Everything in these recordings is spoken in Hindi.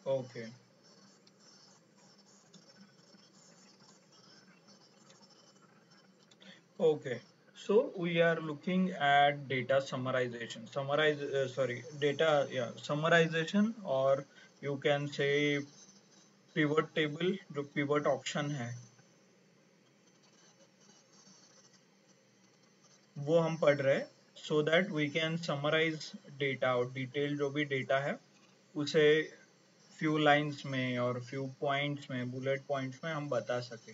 Okay. Okay. So we are looking at data summarization. Data summarization, or you can say pivot table, जो pivot option है वो हम पढ़ रहे हैं, so that we can summarize data और डिटेल जो भी डेटा है उसे few lines में और few points में, bullet points में हम बता सके.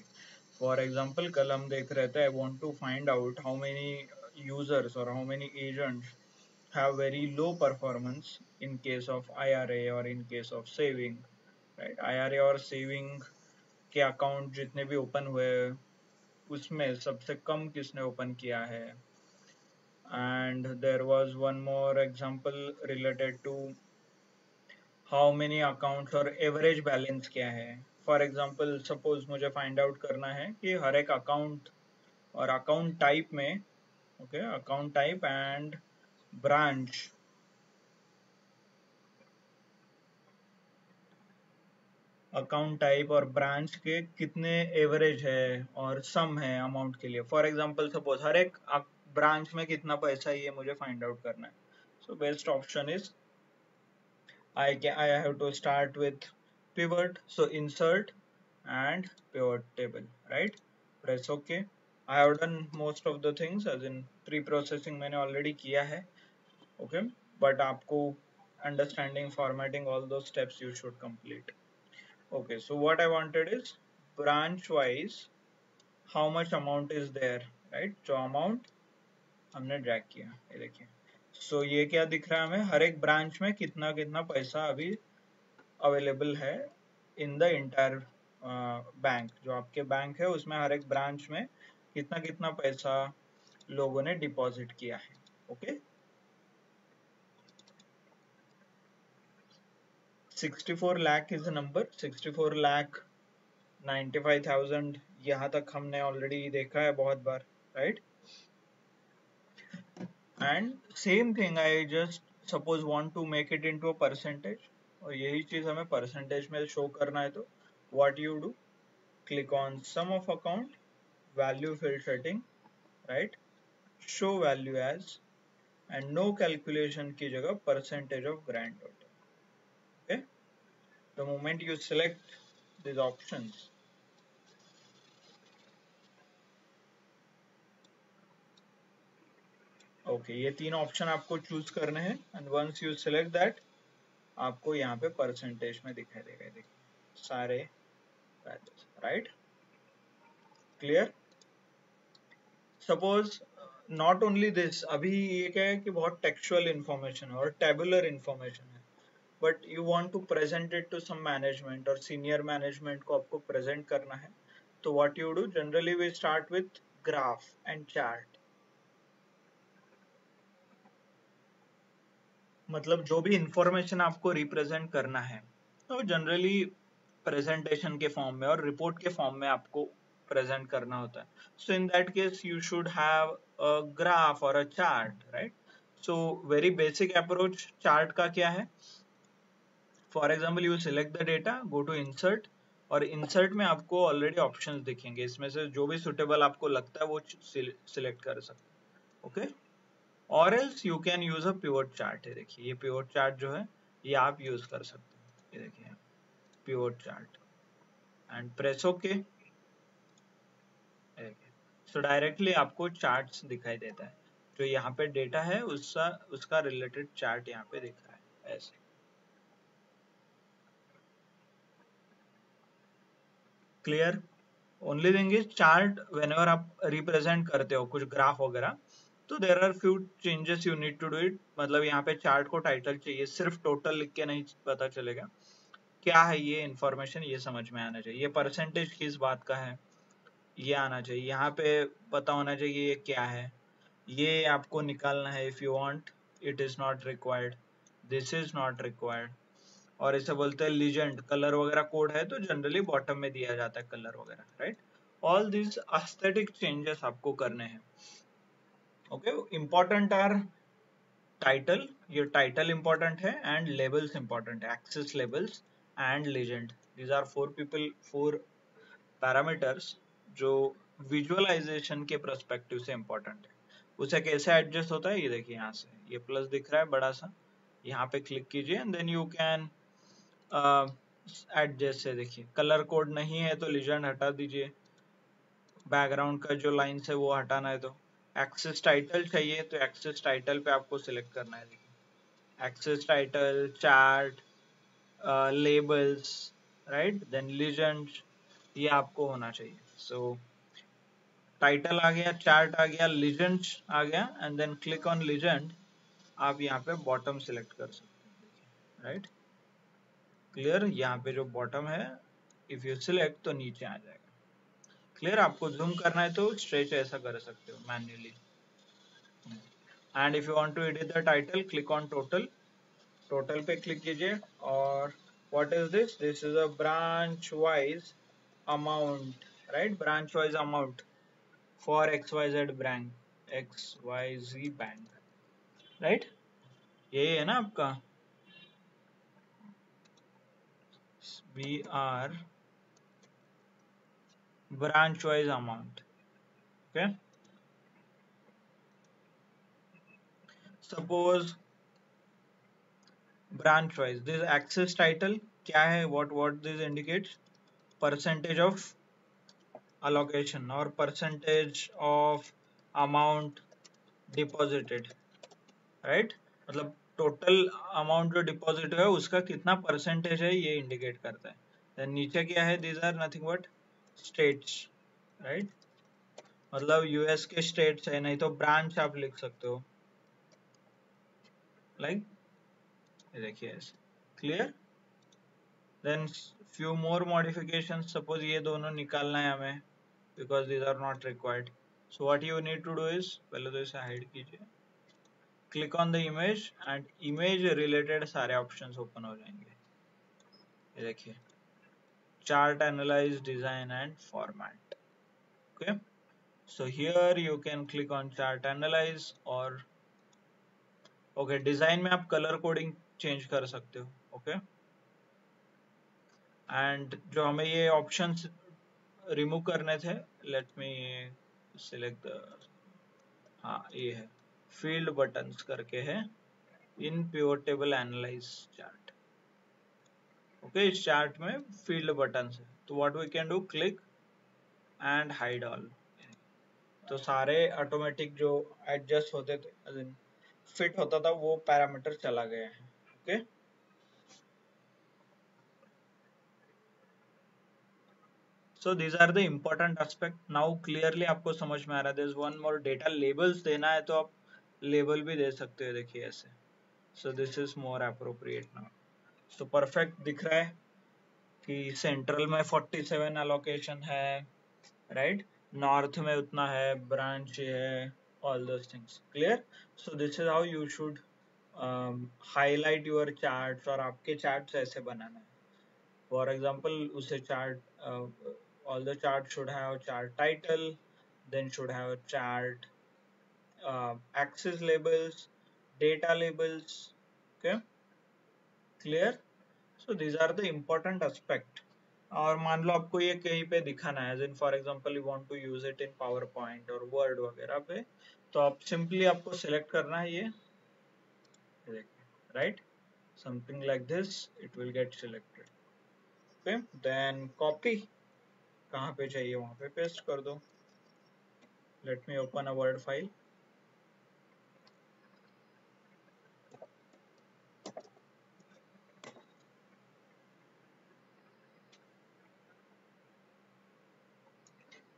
For example, कल हम देख रहे थे, I want to find out how many users or how many agents have very low performance in case of IRA or in case of saving, right? IRA और saving के अकाउंट जितने भी ओपन हुए उसमें सबसे कम किसने ओपन किया है. And there was one more example related to how many accounts और average balance क्या है. For example, suppose मुझे find out करना है कि हर एक account और account type में, okay, account type and branch, account type और ब्रांच के कितने एवरेज है और सम है अमाउंट के लिए. फॉर एग्जांपल सपोज हर एक ब्रांच में कितना पैसा है ये मुझे फाइंड आउट करना है. So best option is I have to start with pivot. So insert and pivot table, right? Press OK. I have done most of the things, as in pre-processing मैंने already किया है. Okay, but आपको understanding, formatting, all those steps you should complete. Okay, so what I wanted is branch wise how much amount is there, right? जो amount हमने ड्रैग किया, ये देखिए. सो ये क्या दिख रहा है हमें, हर एक ब्रांच में कितना कितना पैसा अभी अवेलेबल है इन द इंटायर बैंक. जो आपके बैंक है उसमें हर एक ब्रांच में कितना कितना पैसा लोगों ने डिपॉजिट किया है. Okay, 64 lakh is the number. 64 lakh 95,000 यहाँ तक हमने ऑलरेडी देखा है बहुत बार, right. And same thing I just suppose want to make it into a percentage, और यही चीज हमें परसेंटेज में शो करना है. तो what you do, click on sum of account, value field setting, right, show value as, and no calculation की जगह percentage of grand total. Okay, the moment you select these options, okay, ये तीन ऑप्शन आपको चूज करने हैं. And once you select that आपको यहाँ पे परसेंटेज में दिखाई देगा, देखिए सारे values, right. Clear. Suppose not only this, अभी ये क्या है कि बहुत टेक्सचुअल इंफॉर्मेशन है और टेबुलर इंफॉर्मेशन है, but you want to present it to some management और सीनियर मैनेजमेंट को आपको प्रेजेंट करना है. तो what you do, generally we start with graph and chart. मतलब जो भी इंफॉर्मेशन आपको रिप्रेजेंट करना है तो जनरली प्रेजेंटेशन के फॉर्म में और रिपोर्ट के फॉर्म में आपको प्रेजेंट करना होता है. So in that case you should have a graph और a chart, right. So very basic approach chart का क्या है. For example you select the data, go to insert, और इंसर्ट में आपको ऑलरेडी ऑप्शंस दिखेंगे, इसमें से जो भी सुटेबल आपको लगता है वो सिलेक्ट कर सकते हैं. ओके, और else you can use a pivot chart है. देखिए ये पिवट चार्ट जो है ये आप यूज कर सकते हैं. ये देखिए pivot chart and press okay. So directly आपको चार्ट्स दिखाई देता है. जो यहाँ पे डेटा है उसका उसका रिलेटेड चार्ट यहाँ पे दिख रहा है ऐसे. Clear. Only thing is chart whenever आप रिप्रेजेंट करते हो कुछ ग्राफ वगैरह, तो there are few changes you need to do it. मतलब यहाँ पे चार्ट को टाइटल चाहिए, सिर्फ टोटल लिख के नहीं पता चलेगा क्या है ये इंफॉर्मेशन, ये समझ में आना चाहिए. ये परसेंटेज किस बात का है ये आना चाहिए. यहाँ पे पता होना चाहिए ये क्या है, ये आपको निकालना है. If you want, it is not required, this is not required. और इसे बोलते हैं लीजेंड. कलर वगैरह कोड है तो जनरली बॉटम में दिया जाता है कलर वगैरह, right. All this aesthetic changes आपको करने हैं. ओके, इंपॉर्टेंट आर टाइटल, ये टाइटल इंपॉर्टेंट है, एंड लेबल्स इंपॉर्टेंट है, axis labels and legend. These are four parameters जो विजुअलाइजेशन के परस्पेक्टिव से इंपॉर्टेंट है. उसे कैसे एडजस्ट होता है ये देखिए, यहाँ से ये प्लस दिख रहा है बड़ा सा, यहाँ पे क्लिक कीजिए and then you can adjust. से देखिए कलर कोड नहीं है तो लीजेंड हटा दीजिए, बैकग्राउंड का जो लाइन्स है वो हटाना है तो एक्सेस टाइटल चाहिए तो एक्सेस टाइटल पे आपको सिलेक्ट करना है. देखिए axis title, chart, labels, right, then legend, ये आपको होना चाहिए. सो टाइटल आ गया, चार्ट आ गया, लीजेंड आ गया and then click on legend. आप यहाँ पे बॉटम सिलेक्ट कर सकते हैं, राइट, क्लियर. यहाँ पे जो बॉटम है इफ यू सिलेक्ट तो नीचे आ जाएगा. क्लियर. आपको जूम करना है तो स्ट्रेच ऐसा कर सकते हो manually. And if you want to edit the title, click on total. Total पे क्लिक कीजिए और what is this, this is a branch wise amount, right, branch wise amount for XYZ bank, XYZ bank, right. यही है ना आपका BR branch wise amount. Okay, suppose branch wise this access title क्या है, what this indicates, percentage of allocation और percentage of amount deposited, right. मतलब टोटल अमाउंट जो डिपॉजिट है उसका कितना परसेंटेज है ये इंडिकेट करता है. देन नीचे क्या है, these are nothing but states, right, मतलब यूएस के स्टेट्स है, नहीं तो ब्रांच आप लिख सकते हो लाइक देखिए ऐसे. Clear. Then few more modification, suppose ये दोनों निकालना है हमें because these are not required. So what you need to do is, पहले तो इसे हाइड कीजिए, click on the image and image related सारे ऑप्शंस ओपन हो जाएंगे. ये देखिए chart, analyze, design and format. Okay, so here you can click on chart analyze और ओके डिजाइन में आप कलर कोडिंग चेंज कर सकते हो. ओके, एंड जो हमें ये ऑप्शंस रिमूव करने थे, लेट मी सिलेक्ट द, हाँ ये है फील्ड बटन्स करके है in pivot table analyze chart. Okay, इस चार्ट में फील्ड बटन्स है तो what we can do, click and hide all. तो सारे ऑटोमेटिक जो एडजस्ट होते थे, फिट होता था, वो पैरामीटर चला गया है. Okay, so these are the important aspect. now clearly आपको समझ में आ रहा है. there is one more data labels देना है तो आप लेबल भी दे सकते हो, देखिए ऐसे. so this is more appropriate now. so perfect दिख रहा है कि सेंट्रल में 47 allocation है, राइट, नॉर्थ में उतना है, ब्रांच है, all those things. clear. so this is how you should highlight your charts और आपके charts ऐसे बनाना है. for example उसे chart all the chart should have chart title, then should have a chart axis labels, data labels. Okay, clear. so these are the important aspect. और मान लो आपको ये कहीं पे दिखाना है, in for example you want to use it in PowerPoint और Word वगैरह पे, तो आप simply आपको select करना है ये, right, something like this, it will get selected. okay, then copy, कहाँ पे चाहिए वहाँ पे पेस्ट कर दो. Let me open a word file.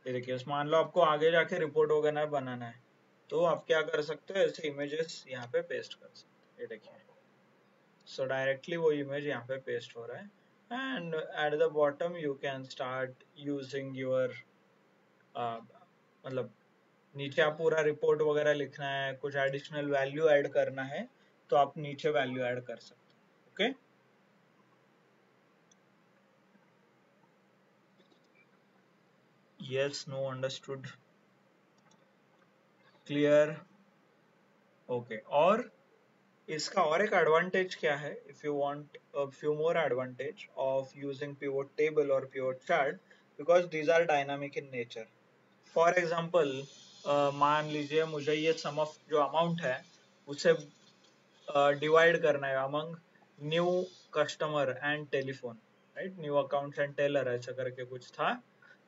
ये देखिए, मान लो आपको आगे जाके रिपोर्ट वगैरह बनाना है तो आप क्या कर सकते हो, ऐसे इमेजेस यहाँ पे पेस्ट कर सकते हो. ये देखिए, सो डायरेक्टली वो इमेज यहाँ पे पेस्ट हो रहा है. And at the bottom you can start using your, मतलब नीचे आप पूरा रिपोर्ट वगैरह लिखना है, कुछ एडिशनल वैल्यू ऐड करना है तो आप नीचे वैल्यू ऐड कर सकते हो. Okay, yes, no, understood, clear. Okay, और इसका और एक एडवांटेज क्या है, if you want a few more advantage of using pivot table और pivot chart, because these are dynamic in nature. For example मान लीजिए मुझे ये सम ऑफ जो अमाउंट है उसे डिवाइड करना है among new customer and telephone, right, new accounts and teller ऐसा करके कुछ था,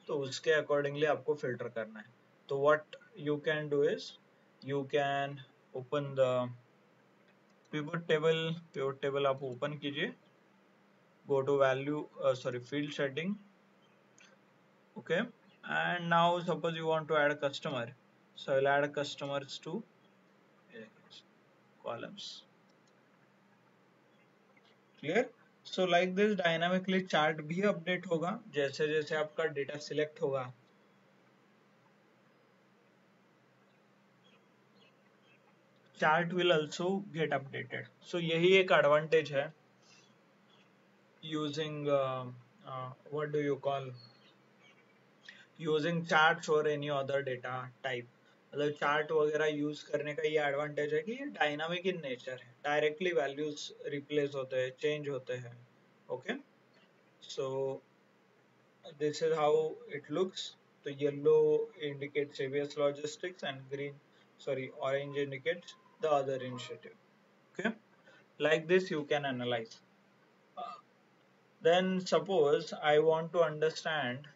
तो उसके अकॉर्डिंगली आपको फिल्टर करना है. तो what you can do is you can open the pivot table आप ओपन कीजिए, go to value sorry field setting, okay, and now suppose you want to add a customer, so I'll add customers to columns. Clear? So like this dynamically chart भी अपडेट होगा जैसे जैसे आपका डेटा सिलेक्ट होगा. Chart will also get updated. So यही एक एडवांटेज है using what do you call using charts और एनी अदर डेटा टाइप. मतलब चार्ट वगैरह यूज करने का ये एडवांटेज है कि ये डायनामिक इन नेचर है, डायरेक्टली वैल्यूज रिप्लेस होते हैं, चेंज होते हैं. Okay, so this is how it looks. तो yellow indicates ABS logistics and green sorry orange indicates the other initiative. Okay, like this you can analyze. Then suppose I want to understand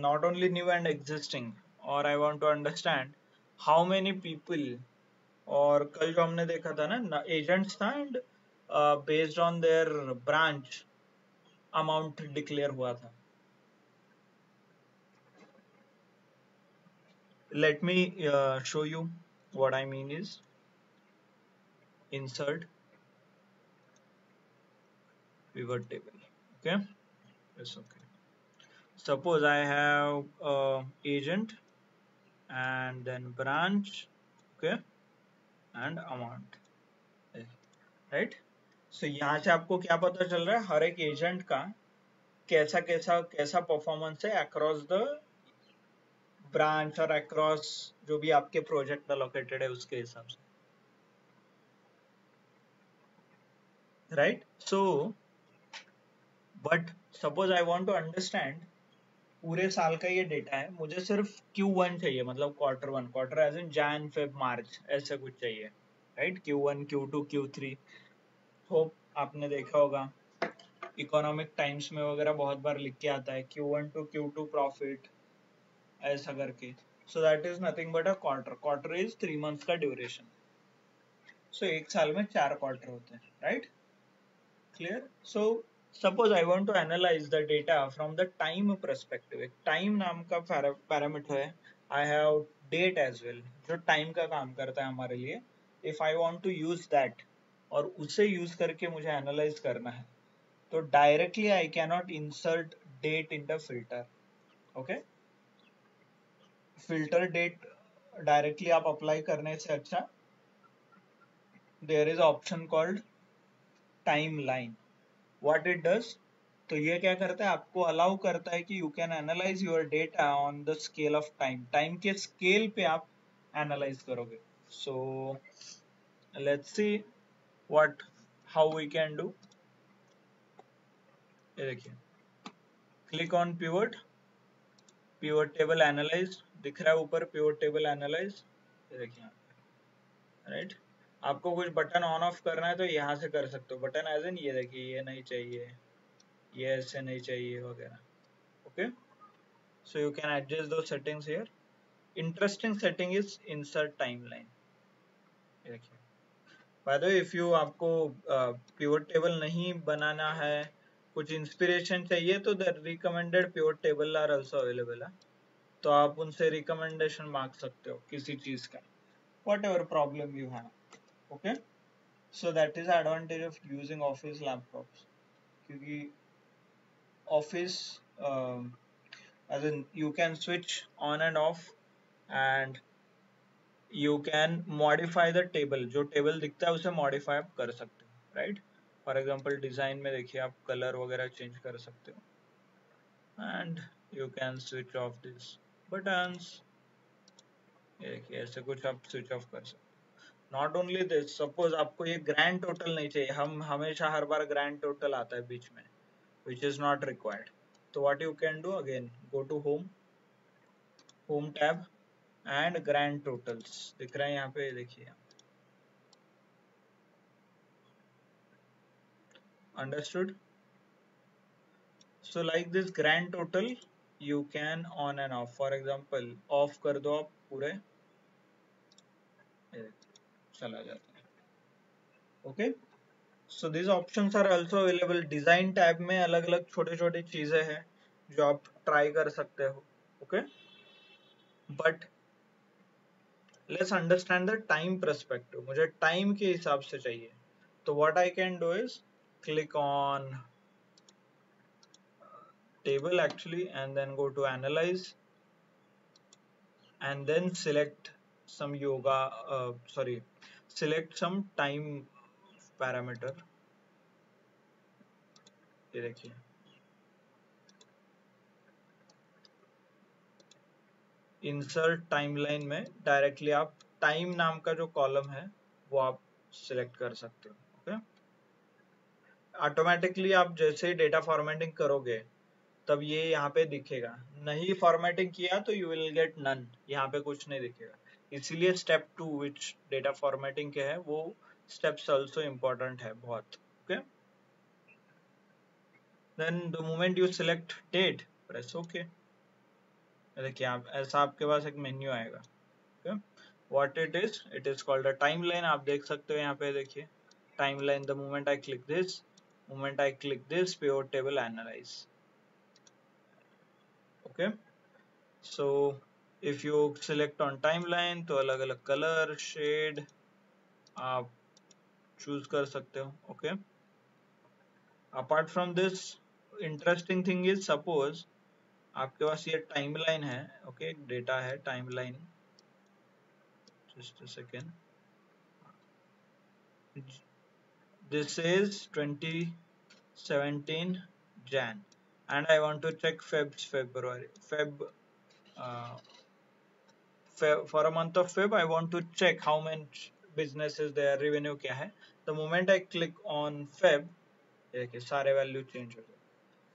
not only new and existing, or I want to understand how many people, और कल जो हमने देखा था ना एजेंट्स था and based on their branch amount declare हुआ था. Let me show you what I mean is insert pivot table. Okay, yes, okay. Suppose I have agent and then branch, okay, and amount, right? So यहाँ से आपको क्या पता चल रहा है, हर एक एजेंट का कैसा कैसा कैसा परफॉर्मेंस है अक्रॉस द ब्रांच और अक्रॉस जो भी आपके प्रोजेक्ट लोकेटेड है उसके हिसाब से, right. So but suppose I want to understand पूरे साल का ये डेटा है, मुझे सिर्फ Q1 चाहिए, मतलब quarter 1, quarter as in Jan Feb March ऐसे कुछ चाहिए, right. Q1 Q2 Q3. Hope आपने देखा होगा इकोनॉमिक टाइम्स में वगैरह बहुत बार लिख के आता है Q1 to Q2 प्रॉफिट ऐसा करके. So that is nothing but a quarter. Quarter is 3 months का ड्यूरेशन. सो एक साल में 4 क्वार्टर होते हैं, right. Clear. So suppose I want to analyze the data from the time perspective. एक टाइम नाम का पैरामीटर है. I have date as well जो टाइम का काम करता है हमारे लिए. If I want to use that और उसे यूज करके मुझे एनालाइज करना है, तो directly I can not insert date in the filter. Okay, filter date directly आप अप्लाई करने से अच्छा there is option called timeline. What it does, तो ये क्या करता है, आपको अलाउ करता है कि you can analyze your data on the scale of time. Time के स्केल पे आप एनालाइज करोगे. So let's see what how we can do. ये देखिए, click on pivot, pivot table analyze दिख रहा है ऊपर, पिवट टेबल एनालाइज. ये देखिए, राइट. आपको कुछ बटन ऑन ऑफ करना है तो यहाँ से कर सकते हो. बटन एज इन ये देखिए, ये नहीं चाहिए, ये ऐसे नहीं चाहिए वगैरह. Okay, so you can adjust those settings here. Interesting setting is insert timeline. देखिए, by the way, if you आपको pivot table नहीं बनाना है, कुछ इंस्पिरेशन चाहिए, तो the recommended pivot table are also available है. तो आप उनसे रिकमेंडेशन मांग सकते हो किसी चीज का, whatever problem you have. Okay, so that is advantage of using office laptops. क्योंकि office as in you can switch on and off and you can modify the table. जो टेबल दिखता है उसे modify आप कर सकते हो, राइट. फॉर एग्जाम्पल डिजाइन में देखिए आप कलर वगैरह चेंज कर सकते हो and you can switch off this buttons. ये देखिए, ऐसे कुछ आप स्विच ऑफ कर सकते हो. नॉट ओनली दिस, सपोज आपको ये ग्रैंड टोटल नहीं चाहिए, हम हमेशा हर बार ग्रैंड टोटल आता है बीच में, which is not required. So what you can do, again go to home tab and grand totals दिख रहा है यहाँ पे, देखिए understood. So like this grand total you can on and off, for example off कर दो आप पूरे, ये चला जाता है. Okay, so these options are also available. design tab में अलग अलग छोटे छोटे चीजें हैं जो आप ट्राई कर सकते हो. Okay, but let's understand the time perspective. मुझे टाइम के हिसाब से चाहिए, तो what I can do is click on table actually and then go to analyze and then select some select some time parameter. ये देखिए इंसर्ट टाइमलाइन में डायरेक्टली आप टाइम नाम का जो कॉलम है वो आप सिलेक्ट कर सकते हो. ओके, ऑटोमेटिकली आप जैसे ही डेटा फॉर्मेटिंग करोगे तब ये यहाँ पे दिखेगा, नहीं फॉर्मेटिंग किया तो यू विल गेट नन, यहाँ पे कुछ नहीं दिखेगा. इसीलिए स्टेप 2 विच डेटा फॉर्मेटिंग के है वो स्टेप्स आल्सो इम्पोर्टेंट है बहुत. Okay, then the moment you select date press okay. देखिए आप ऐसा आपके पास एक मेन्यू आएगा. Okay, what it is called a timeline. आप देख सकते हो यहाँ पे, देखिए timeline. The moment I click this pivot table analyze. Okay, so if you select on timeline तो अलग अलग कलर शेड आप चूज कर सकते हो. Okay, apart from this interesting thing is, suppose आपके पास ये टाइमलाइन है. ओके, डेटा है timeline. Just a second, this is 2017 Jan and I want to check Feb for a month of Feb. I want to check how many businesses their revenue क्या है. The moment I click on Feb, देखिए सारे वैल्यू चेंज हो गए.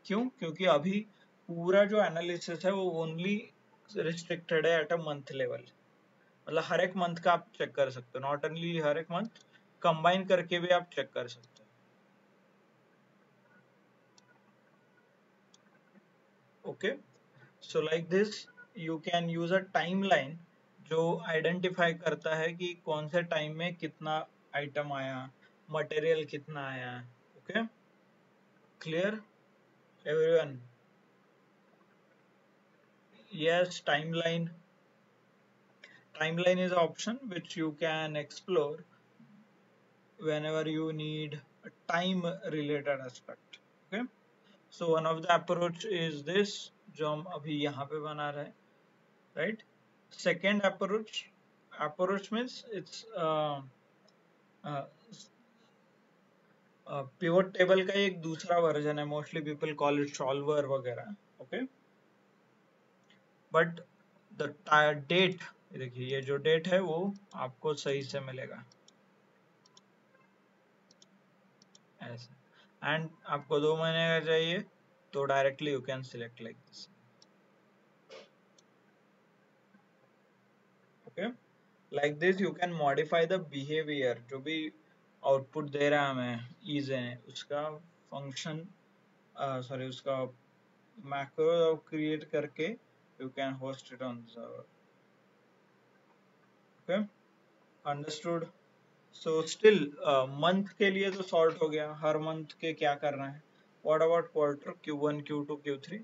क्यों? क्योंकि अभी पूरा जो एनालिसिस है वो ओनली रिस्ट्रिक्टेड है एट अ मंथ लेवल. मतलब हर एक मंथ का आप चेक कर सकते हो, नॉट ओनली हर एक मंथ, कंबाइन करके भी आप चेक कर सकते हो. Okay, so like this you can use a timeline जो आइडेंटिफाई करता है कि कौन से टाइम में कितना आइटम आया, मटेरियल कितना आया. Okay, clear everyone? Yes, timeline is an option which you can explore whenever you need a time related aspect. Okay, so one of the approach is this जो हम अभी यहाँ पे बना रहे हैं, right? Second approach means it's pivot table का एक दूसरा वर्जन है, mostly people call it solver वगैरह. Okay, but the date, देखिए ये जो डेट है वो आपको सही से मिलेगा ऐसे. एंड आपको 2 महीने का चाहिए तो directly you can select like this. Okay, like this you can modify the behaviour. जो भी आउटपुट दे रहा है हमें ईज है उसका फंक्शन, सॉरी उसका मैक्रो क्रिएट करके you can host it on server. Okay, understood. So still month के लिए तो सॉर्ट हो गया, हर मंथ के क्या करना है. What about quarter, Q1 Q2 Q3?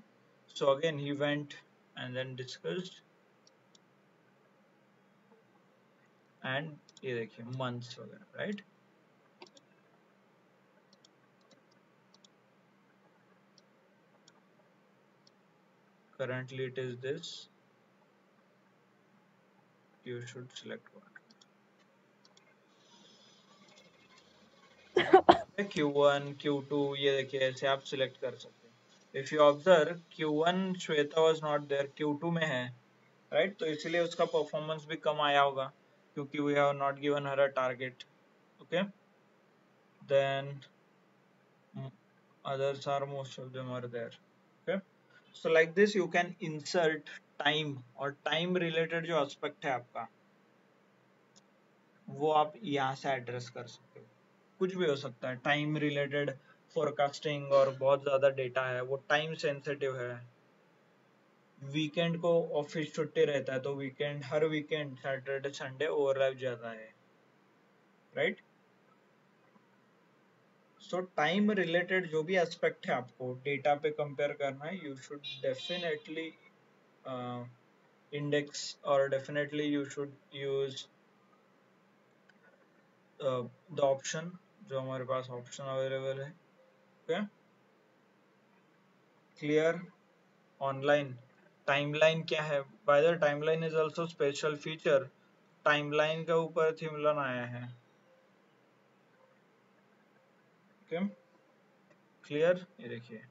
So again he went and then discussed and ये देखिए मंथ्स वगैरह, right. currently it is this, you should select one. Q1 Q2 ये देखिए ऐसे आप सिलेक्ट कर सकते हैं. If you observe Q1 Shweta was not there, Q2 में है, राइट. तो इसलिए उसका परफॉर्मेंस भी कम आया होगा क्योंकि we have not given her a target. Okay, then others are, most of them are there. Okay, so like this you can insert time और time related जो aspect है आपका वो आप यहाँ से एड्रेस कर सकते हो. कुछ भी हो सकता है टाइम रिलेटेड फोरकास्टिंग और बहुत ज़्यादा डेटा है वो टाइम सेंसिटिव है. वीकेंड को ऑफिस छुट्टी रहता है तो वीकेंड हर वीकेंड सैटरडे संडे ओवरलैप जाता है, राइट. सो टाइम रिलेटेड जो भी एस्पेक्ट है आपको डेटा पे कंपेयर करना है यू शुड डेफिनेटली इंडेक्स और definitely you should use the option जो हमारे पास ऑप्शन अवेलेबल है. Okay, clear. ऑनलाइन टाइमलाइन क्या है? By the timeline is also special feature. Timeline के ऊपर थिमलन आया है. Okay, clear. ये देखिए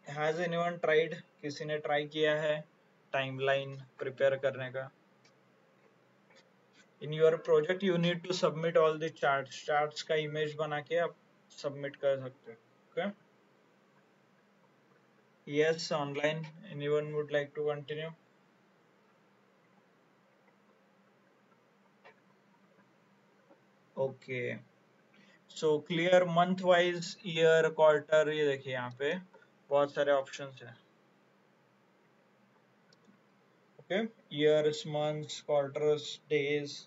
हैज एनीवन ट्राइड, किसी ने ट्राई किया है टाइमलाइन प्रिपेयर करने का? In your project you need to submit all the charts का इमेज बना के आप सबमिट कर सकते हो. Okay, yes. Online anyone would like to continue? Okay, so clear. Month wise, year, quarter, ये देखिए यहाँ पे बहुत सारे ऑप्शंस हैं. Okay, years, months, quarters, days,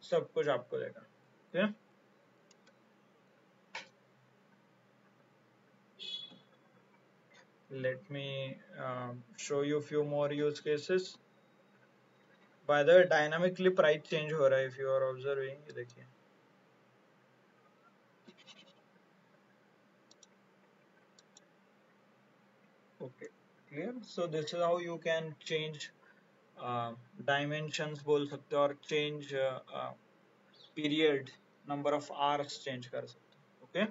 सब कुछ आपको देगा. Okay, let me show you few more use cases. By the way, dynamically price change हो रहा है if you are observing. ये देखिए okay, clear. So this is how you can change dimensions बोल सकते हो और change period, number of hours change कर सकते हो. Okay,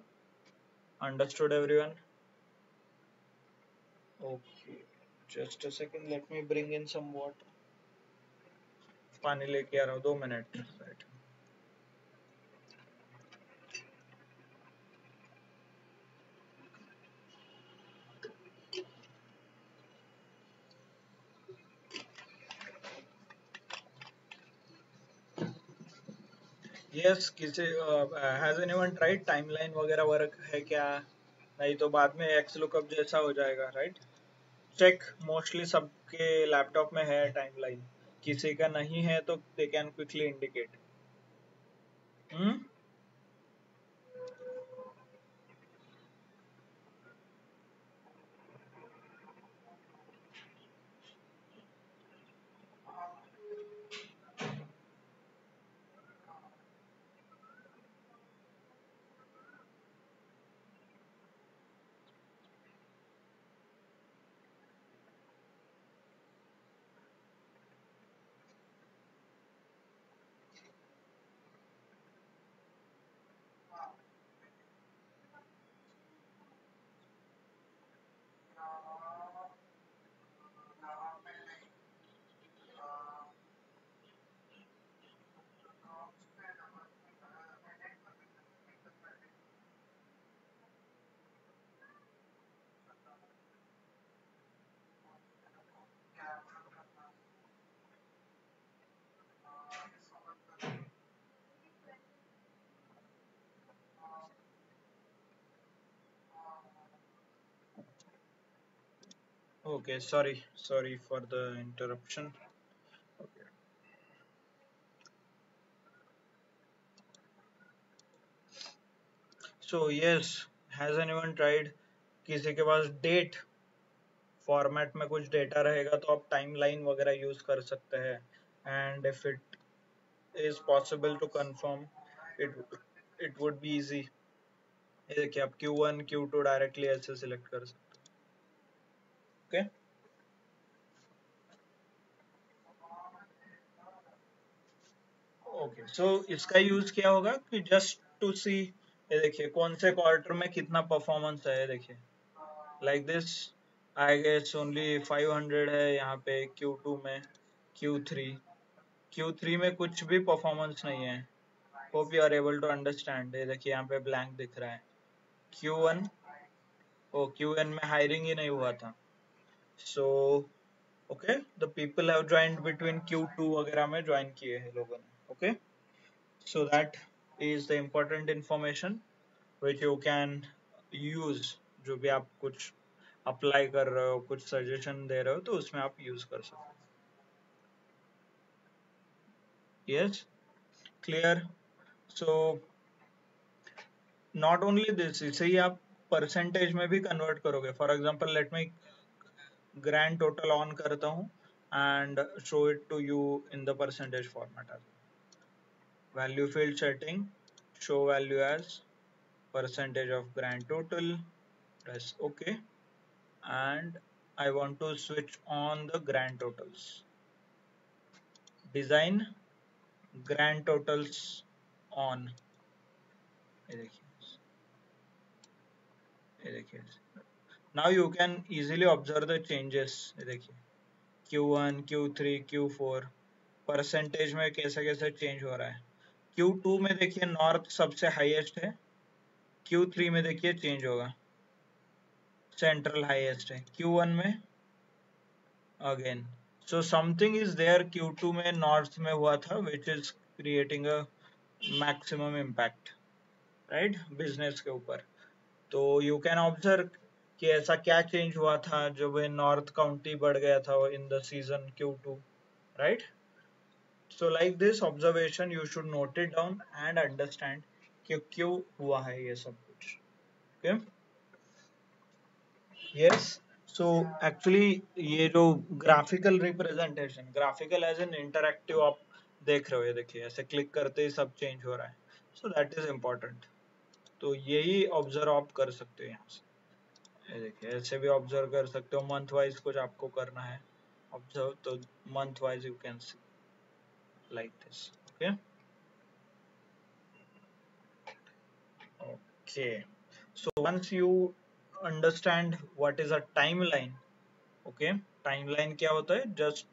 understood everyone? Okay, just a second, let me bring in some water. पानी लेके आ रहा हूँ, 2 मिनट. Right. यस, किसी हैज एनीवन ट्राइड टाइमलाइन वगैरह वर्क है क्या? नहीं तो बाद में एक्स लुकअप जैसा हो जाएगा, राइट. चेक, मोस्टली सबके लैपटॉप में है टाइमलाइन. किसी का नहीं है तो they can quickly indicate. Hmm, okay, sorry for the interruption. Okay, so yes, has anyone tried? किसी के पास डेट फॉर्मेट में कुछ डेटा रहेगा तो आप टाइमलाइन वगैरह यूज कर सकते हैं. And if it is possible to confirm it would be easy. ये देखिए आप Q1 Q2 डायरेक्टली ऐसे सिलेक्ट कर सकते हो. ओके, ओके, सो इसका यूज क्या होगा कि जस्ट टू सी, ये देखिए कौन से क्वार्टर में कितना परफॉर्मेंस है. ये देखिए like this I guess only 500 है यहाँ पे Q2 में। Q3 Q3 में कुछ भी परफॉर्मेंस नहीं है। Hope you are able to understand. ये देखिए यहाँ पे ब्लैंक दिख रहा है। Q1 ओ Q1 में हायरिंग ही नहीं हुआ था। So okay, the people have joined between Q2 वगैरह में ज्वाइन किए हैं लोगों ने। Okay, so that is the important information which you can use. जो भी आप कुछ अप्लाई कर रहे हो, कुछ सजेशन दे रहे हो, तो उसमें आप यूज कर सकते हो। Yes, clear. So not only this, इसे ही आप परसेंटेज में भी कन्वर्ट करोगे। For example let me grand total on करता हूँ and show it to you in the percentage format. Value field setting, show value as percentage of grand total, press OK, and I want to switch on the grand totals. Design grand totals on. Now you can easily observe the changes. Q1, Q3, Q4 percentage में कैसे कैसे चेंज हो रहा है। Q2 में देखिए नॉर्थ सबसे हाईएस्ट है। Q3 में देखिए चेंज होगा, सेंट्रल हाईएस्ट है। Q1 में again, so something is there Q2 में नॉर्थ में हुआ था which is creating a maximum impact, right, business के ऊपर। तो यू कैन ऑब्जर्व कि ऐसा क्या चेंज हुआ था जब नॉर्थ काउंटी बढ़ गया था in the season Q2, right. So like this observation you should note it down and understand कि क्यों हुआ है ये सब कुछ। Okay, yes. सो एक्चुअली ये जो graphical representation, graphical as an interactive आप देख रहे हो, ये देखिए ऐसे क्लिक करते ही सब चेंज हो रहा है। सो दैट इज इम्पोर्टेंट। तो यही ऑब्जर्व आप कर सकते हो यहाँ से। ये देखिए ऐसे भी ऑब्जर्व कर सकते हो। मंथ वाइज कुछ आपको करना है ऑब्जर्व, तो month wise you can see like this. Okay, okay. So once you understand what is a timeline, okay, timeline क्या होता है, just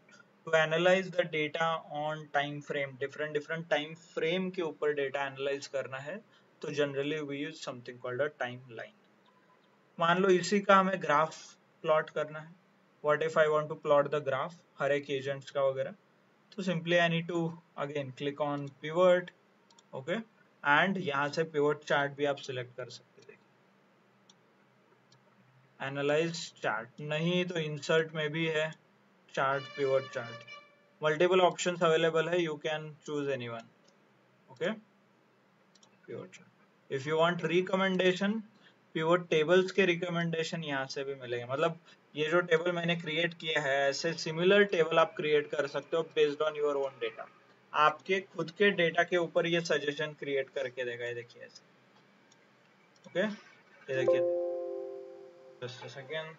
to analyze the data on time frame, different different time frame के ऊपर डेटा एनालाइज करना है, तो generally we use something called a timeline. मान लो इसी का हमें ग्राफ प्लॉट करना है। What if I want to plot the graph हर एक एजेंट्स का वगैरह, तो simply I need to again click on pivot, okay, and यहाँ से पिवट चार्ट भी आप सिलेक्ट कर सकते हैं। एनालाइज चार्ट नहीं तो इंसर्ट में भी है chart, pivot chart, multiple options available है, you can choose anyone. Okay, pivot chart. If you want recommendation, pivot tables के रिकमेंडेशन यहाँ से भी मिलेंगे। मतलब ये जो टेबल मैंने क्रिएट किया है, ऐसे सिमिलर टेबल आप क्रिएट कर सकते हो based on your own data. आपके खुद के डेटा के ऊपर ये सजेशन क्रिएट करके देगा। ये देखिए ऐसे। ओके, ये देखिए, just a second.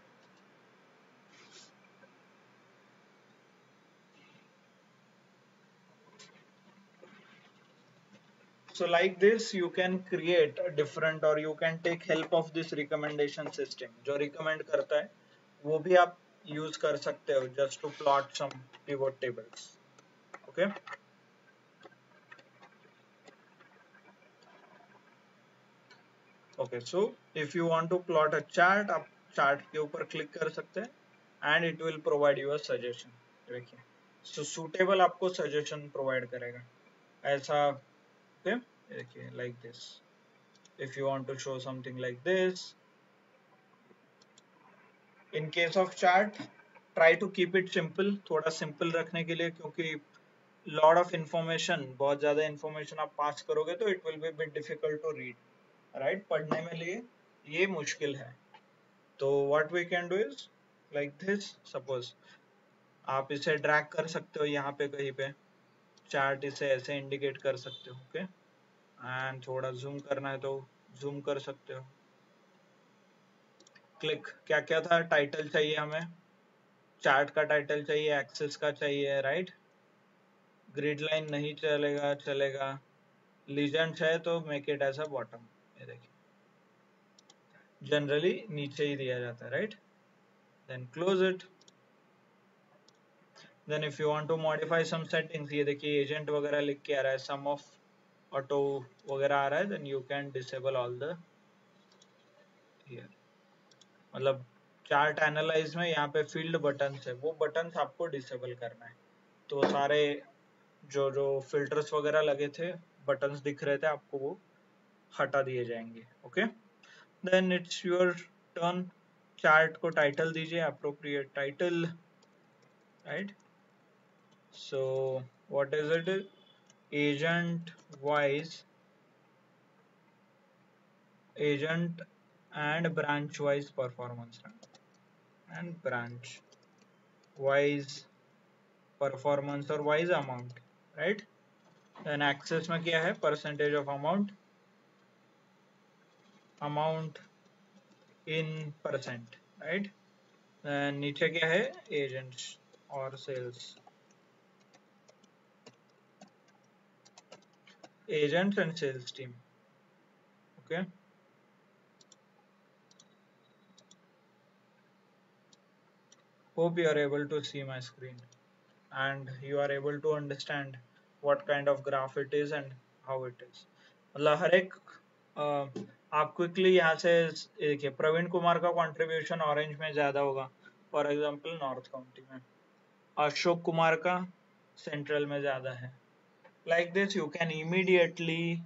So like this you can create a different, or you can take help of this recommendation system। जो recommend करता है वो भी आप use कर सकते हो just to plot some pivot tables। okay, okay, so if you want to plot a chart, आप chart के ऊपर click कर सकते हैं and it will provide you a suggestion। देखिए, so suitable आपको suggestion provide करेगा ऐसा। okay, देखिए like this। if you want to show something like this, in case of chart try to keep it simple, थोड़ा सिंपल रखने के लिए, क्योंकि लॉट ऑफ इंफॉर्मेशन, बहुत ज्यादा इंफॉर्मेशन आप पास करोगे तो it will be bit difficult to read, right, पढ़ने में लिए ये मुश्किल है। तो what we can do is like this. Suppose आप इसे ड्रैग कर सकते हो यहाँ पे कहीं पे, चार्ट इसे ऐसे इंडिकेट कर सकते हो। ओके, एंड थोड़ा जूम करना है तो जूम कर सकते हो। क्लिक, क्या क्या था, टाइटल चाहिए हमें, चार्ट का टाइटल चाहिए, एक्सेस का चाहिए, राइट, ग्रिड लाइन नहीं चलेगा, चलेगा, लीजेंड्स है तो make it as a bottom. ये देखिए जनरली नीचे ही दिया जाता है, right. then close it. Then if you want to modify some settings, ये देखिए agent वगैरह लिख के आ रहा है, sum of auto वगैरह आ रहा है, then you can disable all the here. मतलब चार्ट एनालाइज में यहाँ पे फील्ड बटन है, वो बटन आपको डिसेबल करना है। तो सारे जो जो फिल्टर्स वगैरह लगे थे, बटन्स दिख रहे थे आपको, वो हटा दिए जाएंगे। Okay, then it's your turn. Chart को टाइटल दीजिए, appropriate title, right. So what is it? Agent wise, agent and branch wise performance, and branch wise performance और wise amount, right. Then axis में क्या है? Percentage of amount, amount in percent, right. नीचे क्या है? एजेंट्स और sales, agents and sales team. Okay, hope you are able to see my screen and you are able to understand what kind of graph it is and how it is. मतलब हर एक आप क्विकली यहाँ से देखिए, प्रवीण कुमार का कंट्रीब्यूशन ऑरेंज में ज्यादा होगा, फॉर एग्जांपल नॉर्थ काउंटी में। अशोक कुमार का सेंट्रल में ज्यादा है। Like this you can immediately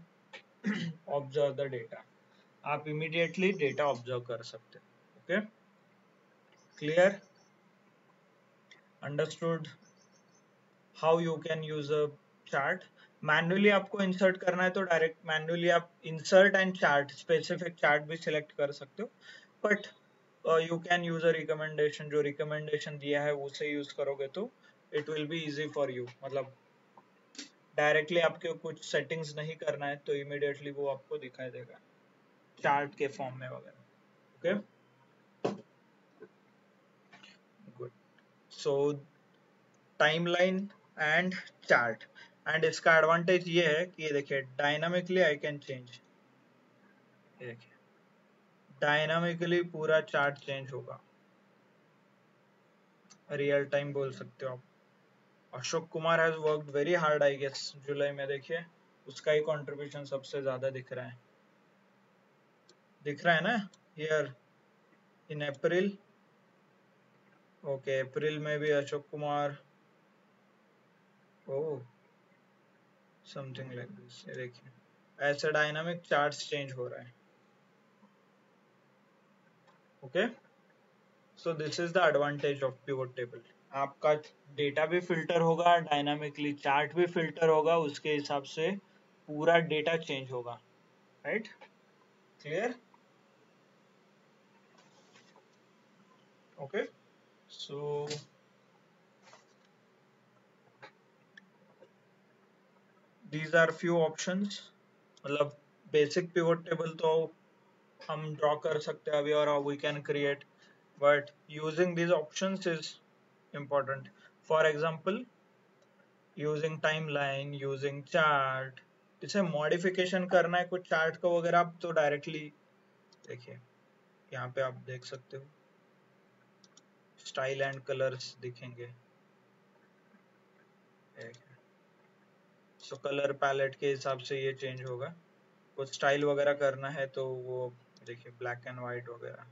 observe the data. आप इमीडिएटली डेटा ऑब्जर्व कर सकते हो। Okay, clear? Understood how you can use a chart? Manually आपको इंसर्ट करना है तो डायरेक्ट मैन्युअली आप insert and chart, specific chart भी सिलेक्ट कर सकते हो, but you can use a recommendation. जो रिकमेंडेशन दिया है उसे यूज करोगे तो it will be easy for you. मतलब डायरेक्टली आपके कुछ सेटिंग्स नहीं करना है तो इमीडिएटली वो आपको दिखाई देगा चार्ट के फॉर्म में वगैरह। Okay, good. So timeline and chart, and इसका एडवांटेज ये है कि ये देखिए डायनामिकली आई कैन चेंज, ये देखिए डायनामिकली पूरा चार्ट चेंज होगा, रियल टाइम बोल सकते हो आप। Ashok Kumar has worked very hard, I guess July में देखिए उसका ही कंट्रीब्यूशन सबसे ज्यादा दिख रहा है, दिख रहा है ना here in April. Okay, April में भी Ashok Kumar, oh something like this, ये देखिए ऐसे डायनामिक चार्ट्स चेंज हो रहा है। Okay, so this is the advantage of pivot table. आपका डेटा भी फिल्टर होगा, डायनामिकली चार्ट भी फिल्टर होगा, उसके हिसाब से पूरा डेटा चेंज होगा, right? Clear? Okay, so these are few options। मतलब बेसिक पिवट टेबल तो हम ड्रॉ कर सकते हैं अभी, और we can create, but using these options is important। For example using timeline, using chart, इसे मॉडिफिकेशन करना है कुछ चार्ट को वगैरह, आप तो डायरेक्टली देखिए यहाँ पे आप देख सकते हो स्टाइल एंड कलर्स दिखेंगे। सो कलर पैलेट के हिसाब से ये चेंज होगा। कुछ स्टाइल वगैरह करना है तो वो देखिए ब्लैक एंड व्हाइट वगैरह,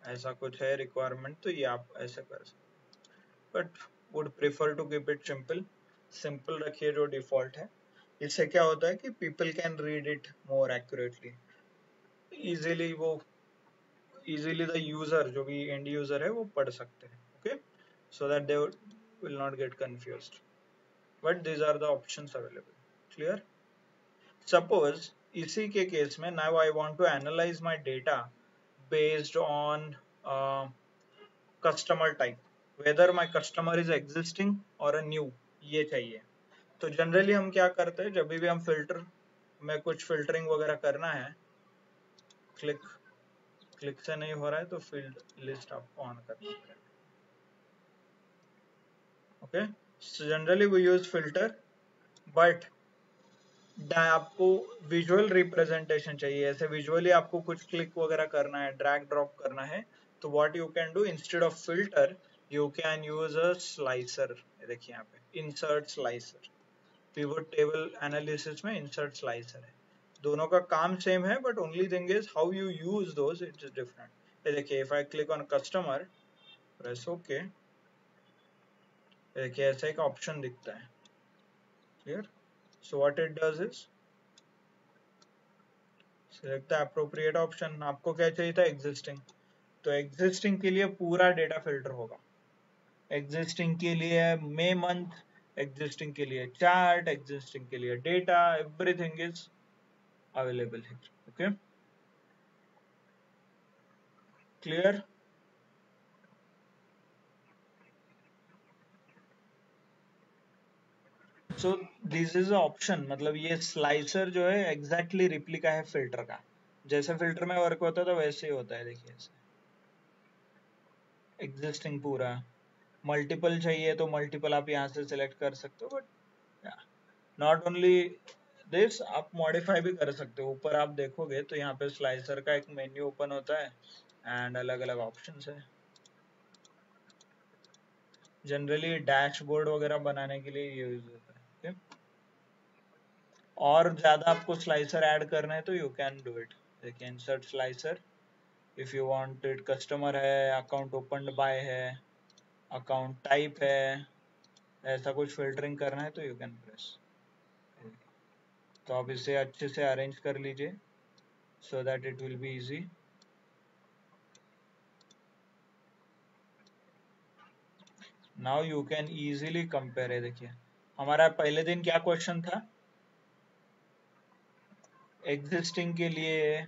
ऐसा कुछ है रिक्वायरमेंट तो ये आप ऐसे कर सकते, but would prefer to keep it simple. Simple रखिए जो डिफॉल्ट है। इससे क्या होता है कि people can read it more accurately, easily वो इजीली द यूजर, जो भी एंड यूजर है वो पढ़ सकते हैं। Okay, so that they will not get confused, but these are the options available। Clear? Suppose इसी के केस में now I want to analyze my data based on customer type, whether my customer is existing और अ न्यू, ये चाहिए। तो जनरली हम क्या करते हैं, जब भी हम फिल्टर में कुछ फिल्टरिंग वगैरह करना है, क्लिक से नहीं हो रहा है तो फील्ड लिस्ट आपको ऑन करना है। Okay, so generally we use filter, but आपको विजुअल रिप्रेजेंटेशन चाहिए, ऐसे विजुअली आपको कुछ क्लिक वगैरह करना है, ड्रैग ड्रॉप करना है, तो what you can do, instead of filter you can use a slicer. देखिए यहाँ पे insert slicer, pivot table analysis में इंसर्ट स्लाइसर है। दोनों का काम सेम है, but only thing is how you use those it is different. ये देखिए, if I click on customer, press okay, देखिए ऐसा एक ऑप्शन दिखता है। Clear? So what it does is select the appropriate option. आपको क्या चाहिए था? एग्जिस्टिंग। तो एग्जिस्टिंग के लिए पूरा डेटा फिल्टर होगा। एग्जिस्टिंग के लिए मे मंथ, एग्जिस्टिंग के लिए चार्ट, एग्जिस्टिंग के लिए data, everything is available here. Okay, clear? So this is option, मतलब ये स्लाइसर जो है एग्जैक्टली रिप्लिका है फिल्टर का। जैसे फिल्टर में वर्क होता है तो वैसे ही होता है। देखिए एग्जिस्टिंग पूरा, मल्टीपल चाहिए तो मल्टीपल आप यहाँ से सिलेक्ट कर सकते हो, बट नॉट ओनली दिस, आप मॉडिफाई भी कर सकते हो। ऊपर आप देखोगे तो यहाँ पे स्लाइसर का एक मेन्यू ओपन होता है एंड अलग अलग ऑप्शंस है। जनरली डैशबोर्ड वगैरह बनाने के लिए यूज होता है। okay? और ज्यादा आपको स्लाइसर ऐड करना है तो यू कैन डू इट। देखिए insert slicer, if you want it, customer है, अकाउंट ओपन्ड बाय है, अकाउंट टाइप है, ऐसा कुछ फिल्टरिंग करना है तो यू कैन प्रेस। तो आप इसे अच्छे से अरेंज कर लीजिए so that it will be easy। now you can easily compare है। देखिए हमारा पहले दिन क्या क्वेश्चन था? एग्जिस्टिंग के लिए,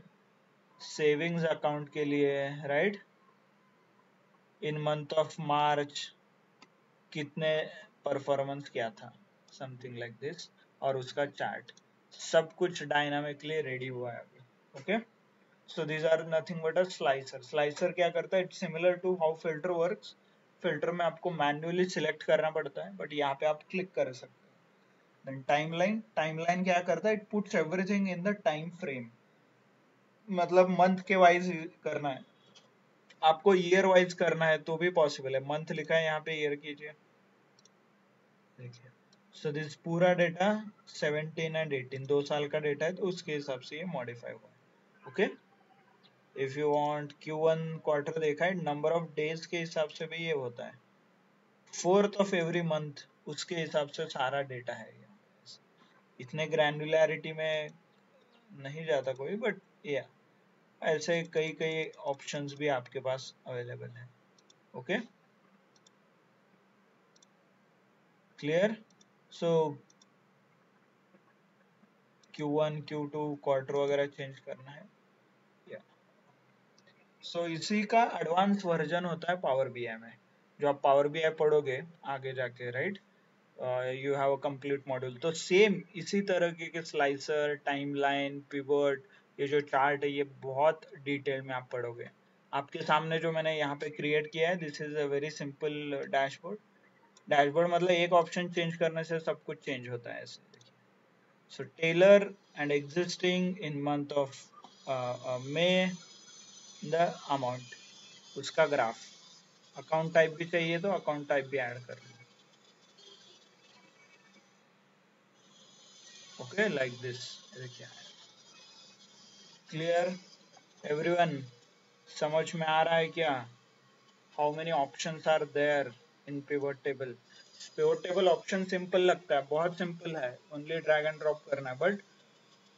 सेविंग्स अकाउंट के लिए, right? In month of March कितने परफॉर्मेंस क्या था, समथिंग लाइक दिस, और उसका चार्ट, सब कुछ डायनामिकली रेडी हुआ है अभी। Okay, so these are nothing but a slicer. Slicer क्या करता है? It's similar to how filter works. Filter में आपको मैन्युअली सिलेक्ट करना पड़ता है, बट यहाँ पे आप क्लिक कर सकते हो। देन टाइमलाइन, टाइमलाइन क्या करता है? It puts everything in the time frame, मतलब मंथ के वाइज करना है, आपको ईयर वाइज करना है तो भी पॉसिबल है। मंथ लिखा है यहाँ पे, ईयर कीजिए। देखिए सो दिस पूरा डेटा 17 एंड 18 2 साल का डेटा है, तो उसके हिसाब से ये मॉडिफाई हुआ है। Okay, if you want Q1 quarter देखा है, नंबर ऑफ डेज के हिसाब से भी ये होता है, 4th ऑफ एवरी मंथ, उसके हिसाब से सारा डेटा है। इतने ग्रैन्युलैरिटी में नहीं जाता कोई, बट या ऐसे कई कई ऑप्शंस भी आपके पास अवेलेबल है। Okay, clear? So Q1 Q2 quarter वगैरह चेंज करना है। सो इसी का एडवांस वर्जन होता है पावर बीआई में। जो आप पावर बीआई पढ़ोगे आगे जाके, right, you have a complete module, तो सेम इसी तरह के स्लाइसर, टाइमलाइन, पिवट, ये जो चार्ट है, ये बहुत डिटेल में आप पढ़ोगे। आपके सामने जो मैंने यहाँ पे क्रिएट किया है, this is a very simple dashboard. Dashboard मतलब एक ऑप्शन चेंज करने से सब कुछ चेंज होता है ऐसे। So tailor and existing in month of May, the amount, उसका ग्राफ, अकाउंट टाइप भी चाहिए तो अकाउंट टाइप भी ऐड कर लो। Okay, like this. देखिए, क्लियर एवरीवन? समझ में आ रहा है क्या? How many options are there in pivot table? Pivot table option simple लगता है, बहुत सिंपल है, ओनली ड्रैग एंड ड्रॉप करना है, but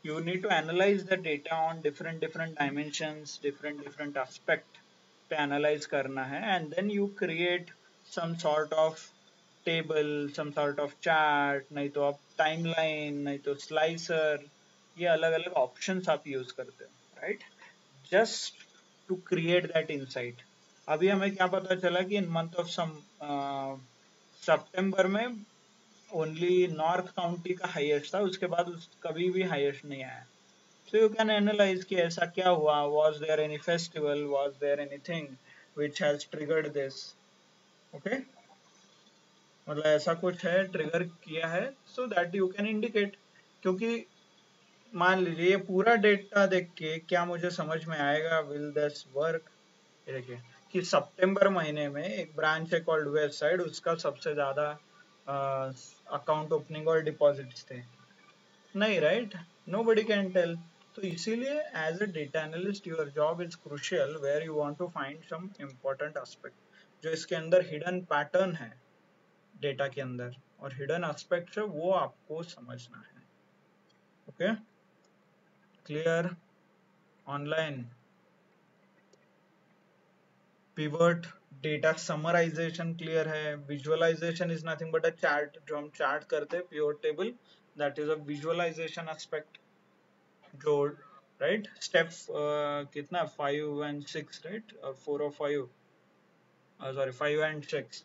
you need to analyze the data on different dimensions, different aspect पे analyze करना है, and then you create some sort of table, some sort of chart, नहीं तो आप timeline, नहीं तो slicer, ये अलग अलग options आप use करते हो, right, just to create that insight। अभी हमें क्या पता चला कि in month of सितंबर में ओनली नॉर्थ काउंटी का हाईएस्ट था, उसके बाद कभी भी हाईएस्ट नहीं आया। So you can analyze कि ऐसा क्या हुआ, was there any festival, was there anything which has triggered this? Okay, मतलब ऐसा कुछ है ट्रिगर किया है, so that you can indicate। क्योंकि मान लीजिए ये पूरा डेटा देख के क्या मुझे समझ में आएगा will this work? देखिए कि सितंबर महीने में एक ब्रांच है कॉल्ड वेस्ट साइड, उसका सबसे ज्यादा अकाउंट ओपनिंग और डिपॉजिट्स थे, नहीं, राइट? Nobody can tell. तो इसीलिए as a data analyst your job is crucial where you want to find some important aspect जो इसके अंदर हिडन पैटर्न है डेटा के अंदर, और हिडन एस्पेक्ट है वो आपको समझना है। Okay, clear? Online? Pivot, data summarization clear है? Visualization is nothing but a chart, जो हम चार्ट करते हैं pivot table, that is a visualization aspect. जो राइट स्टेप कितना 5 and 6, राइट? और 4 और 5, सॉरी 5 and 6।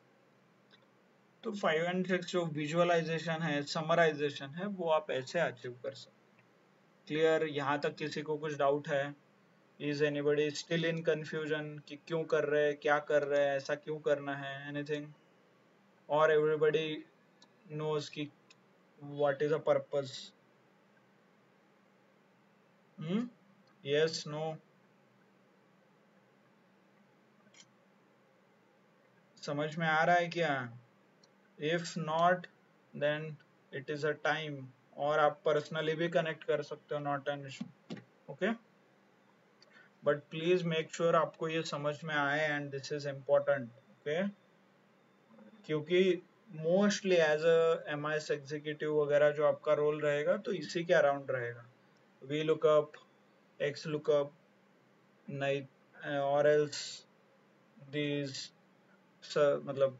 तो 5 and 6 जो विजुअलाइजेशन है, समराइजेशन है, वो आप ऐसे अचीव कर सकते। क्लियर? यहाँ तक किसी को कुछ डाउट है? Is anybody still in confusion कि क्यों कर रहे हैं, क्या कर रहे हैं, ऐसा क्यों करना है? एनीथिंग? और एवरीबडी knows कि what is a purpose? Yes, no? समझ में आ रहा है क्या? if not then it is a time, और आप पर्सनली भी कनेक्ट कर सकते हो, not an issue. Okay, but please make sure आपको ये समझ में आए, and this is important. Okay, क्योंकि mostly as a MIS executive वगैरह जो आपका रोल रहेगा तो इसी के अराउंड रहेगा। वी लुकअप, एक्स लुकअप, नहीं, और एल्स दीज, मतलब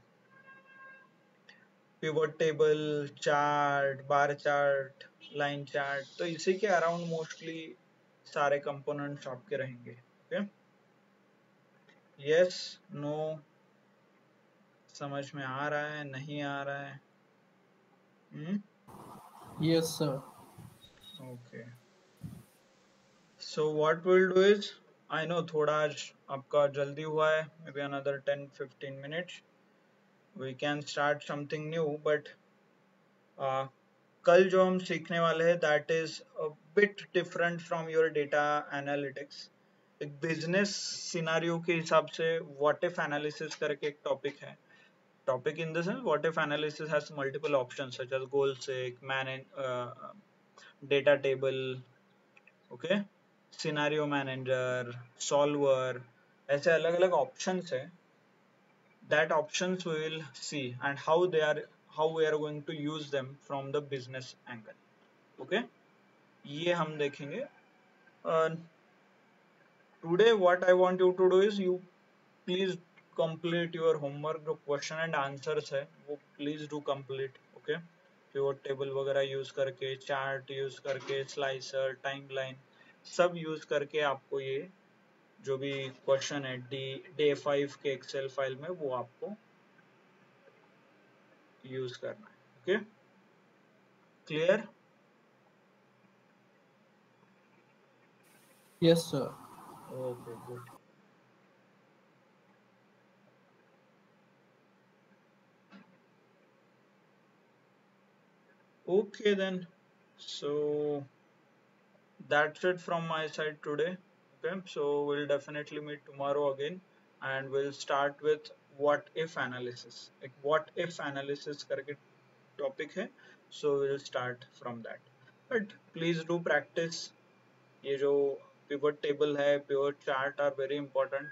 pivot table, chart, bar chart, line chart, तो इसी के अराउंड मोस्टली सारे कंपोनेंट्स आपके रहेंगे। Okay, yes, no? समझ में आ रहा है, नहीं आ रहा है? Yes, sir. Okay, so what will do is, I know थोड़ा आज आपका जल्दी हुआ है, maybe another 10-15 minutes we can start something new, but कल जो हम सीखने वाले हैं that is a bit different from your data analytics. एक बिजनेस सिनारियो के हिसाब से व्हाट इफ एनालिसिस करके एक टॉपिक है। Topic in the sense what if analysis has multiple options such as goal seek, manage, data table, okay, scenario manager, solver, ऐसे अलग अलग ऑप्शंस है। that options we will see and how we are going to use them from the business angle. Okay, ये हम देखेंगे। Today what I want you to do is you please complete your homework, जो question and answers है वो please do complete. Okay, pivot table वगैरह यूज करके, चार्ट यूज करके, स्लाइसर, टाइमलाइन सब यूज करके आपको ये जो भी क्वेश्चन है डे 5 के एक्सेल फाइल में वो आपको यूज करना है। Okay, clear? Yes, sir. Okay, good. Okay then, so that's it from my side today. Okay, so we'll definitely meet tomorrow again, and we'll start with what if analysis. एक what if analysis करके topic है, so we'll start from that. But please do practice. ये जो pivot table है, pivot chart are very important.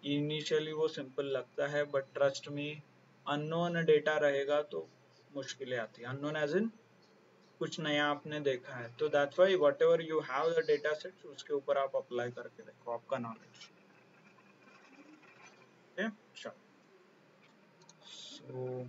Initially वो सिंपल लगता है, but trust me, unknown data रहेगा तो मुश्किलें आती है। अननोन एज इन कुछ नया आपने देखा है, तो that's why whatever you have the data sets उसके ऊपर आप अप्लाई करके देखो आपका नॉलेज। ओके, चलो, सो